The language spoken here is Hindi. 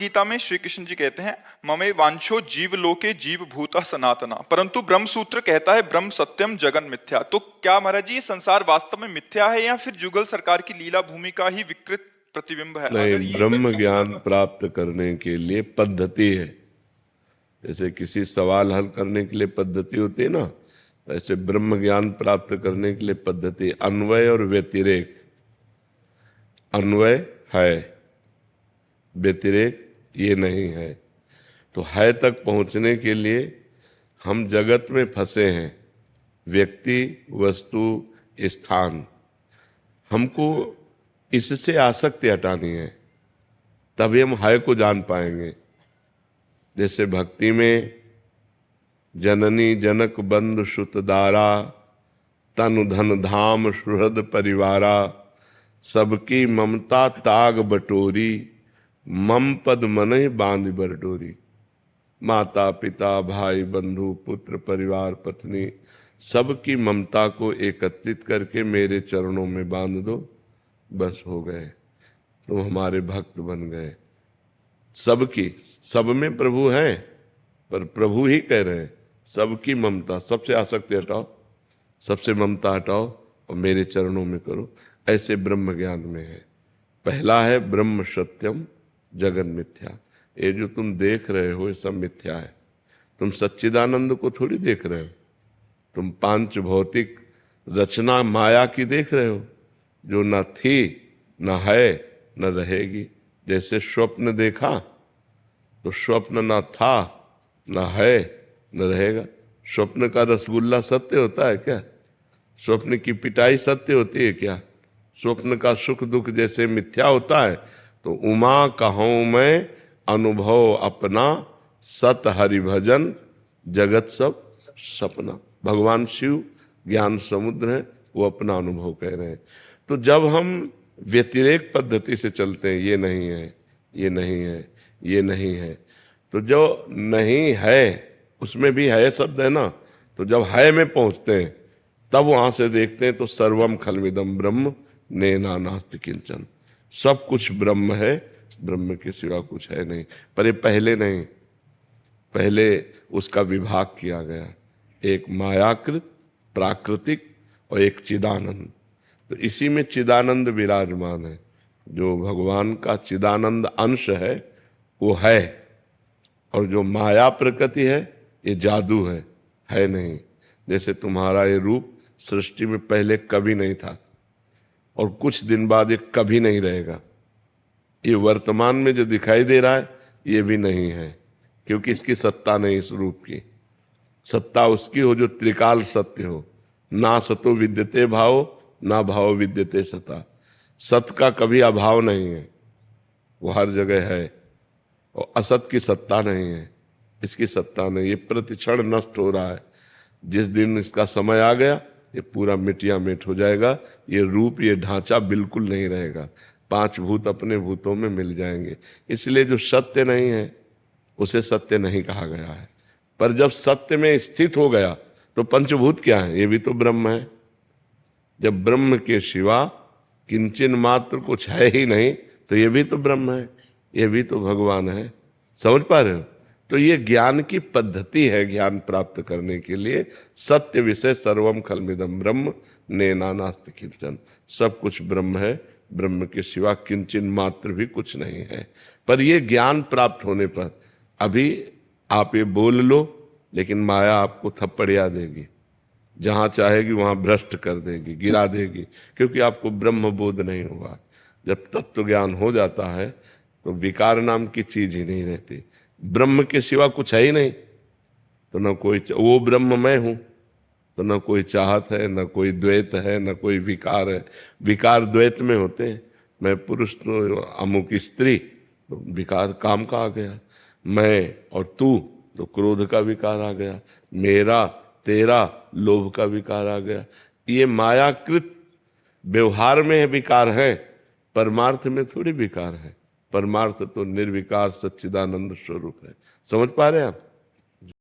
गीता में श्री कृष्ण जी कहते हैं ममे वांछो जीव लोके जीव भूता सनातना, परंतु ब्रह्म सूत्र कहता है ब्रह्म सत्यम जगन मिथ्या। तो क्या महाराज जी ये संसार वास्तव में मिथ्या है या फिर जुगल सरकार की लीला भूमि का ही विकृत प्रतिबिंब है? नहीं, ब्रह्म ज्ञान प्राप्त करने के लिए पद्धति है। जैसे किसी सवाल हल करने के लिए पद्धति होती है ना, ऐसे ब्रह्म ज्ञान प्राप्त करने के लिए पद्धति, अन्वय और व्यतिरेक। अन्वय है, व्यतिरेक ये नहीं है। तो है तक पहुंचने के लिए हम जगत में फंसे हैं, व्यक्ति, वस्तु, स्थान। हमको इससे आसक्ति हटानी है, तभी हम है को जान पाएंगे। जैसे भक्ति में जननी जनक बंधु सुतदारा, तनु धन धाम सुहृद परिवारा, सबकी ममता ताग बटोरी, मम पद मनहि बांध बरडोरी। माता पिता भाई बंधु पुत्र परिवार पत्नी सबकी ममता को एकत्रित करके मेरे चरणों में बांध दो, बस हो गए, तुम हमारे भक्त बन गए। सबकी, सब में प्रभु हैं, पर प्रभु ही कह रहे हैं सबकी ममता, सबसे आसक्ति हटाओ, सबसे ममता हटाओ और मेरे चरणों में करो। ऐसे ब्रह्म ज्ञान में है। पहला है ब्रह्म सत्यम जगन मिथ्या। ये जो तुम देख रहे हो ये सब मिथ्या है। तुम सच्चिदानंद को थोड़ी देख रहे हो, तुम पांच भौतिक रचना माया की देख रहे हो, जो न थी न है न रहेगी। जैसे स्वप्न देखा तो स्वप्न न था न है न रहेगा। स्वप्न का रसगुल्ला सत्य होता है क्या? स्वप्न की पिटाई सत्य होती है क्या? स्वप्न का सुख दुख जैसे मिथ्या होता है, तो उमा कहूँ मैं अनुभव अपना, सत हरि भजन जगत सब सपना। भगवान शिव ज्ञान समुद्र है, वो अपना अनुभव कह रहे हैं। तो जब हम व्यतिरेक पद्धति से चलते हैं, ये नहीं है, ये नहीं है, ये नहीं है, तो जो नहीं है उसमें भी है शब्द है ना, तो जब है में पहुंचते हैं तब वहां से देखते हैं तो सर्वम खलमिदम ब्रह्म नेना नास्ति किंचन। सब कुछ ब्रह्म है, ब्रह्म के सिवा कुछ है नहीं। पर ये पहले नहीं, पहले उसका विभाग किया गया, एक मायाकृत प्राकृतिक और एक चिदानंद। तो इसी में चिदानंद विराजमान है। जो भगवान का चिदानंद अंश है वो है, और जो माया प्रकृति है ये जादू है नहीं। जैसे तुम्हारा ये रूप सृष्टि में पहले कभी नहीं था और कुछ दिन बाद ये कभी नहीं रहेगा। ये वर्तमान में जो दिखाई दे रहा है ये भी नहीं है, क्योंकि इसकी सत्ता नहीं। इस रूप की सत्ता उसकी हो जो त्रिकाल सत्य हो। ना सतो विद्यते भाव, ना भाव विद्यते सता। सत का कभी अभाव नहीं है, वो हर जगह है। और असत की सत्ता नहीं है, इसकी सत्ता नहीं। ये प्रतिक्षण नष्ट हो रहा है। जिस दिन इसका समय आ गया ये पूरा मिटिया मिट हो जाएगा। ये रूप, ये ढांचा बिल्कुल नहीं रहेगा। पांच भूत अपने भूतों में मिल जाएंगे। इसलिए जो सत्य नहीं है उसे सत्य नहीं कहा गया है। पर जब सत्य में स्थित हो गया तो पंचभूत क्या है? ये भी तो ब्रह्म है। जब ब्रह्म के सिवा किंचन मात्र कुछ है ही नहीं तो ये भी तो ब्रह्म है, ये भी तो भगवान है। समझ पा रहे हो? तो ये ज्ञान की पद्धति है। ज्ञान प्राप्त करने के लिए सत्य विषय सर्वम खलमिदम ब्रह्म नेना नास्ति किंचन। सब कुछ ब्रह्म है, ब्रह्म के सिवा किंचन मात्र भी कुछ नहीं है। पर ये ज्ञान प्राप्त होने पर अभी आप ये बोल लो, लेकिन माया आपको थप्पड़िया देगी, जहां चाहेगी वहां भ्रष्ट कर देगी, गिरा देगी, क्योंकि आपको ब्रह्म बोध नहीं हुआ। जब तत्व ज्ञान हो जाता है तो विकार नाम की चीज ही नहीं रहती। ब्रह्म के सिवा कुछ है ही नहीं, तो न कोई, वो ब्रह्म मैं हूं, तो न कोई चाहत है, न कोई द्वैत है, न कोई विकार है। विकार द्वैत में होते हैं। मैं पुरुष तो अमुक स्त्री, तो विकार काम का आ गया। मैं और तू तो क्रोध का विकार आ गया। मेरा तेरा लोभ का विकार आ गया। ये मायाकृत व्यवहार में विकार है, परमार्थ में थोड़ी विकार है। परमार्थ तो निर्विकार सच्चिदानंद स्वरूप है। समझ पा रहे हैं आप?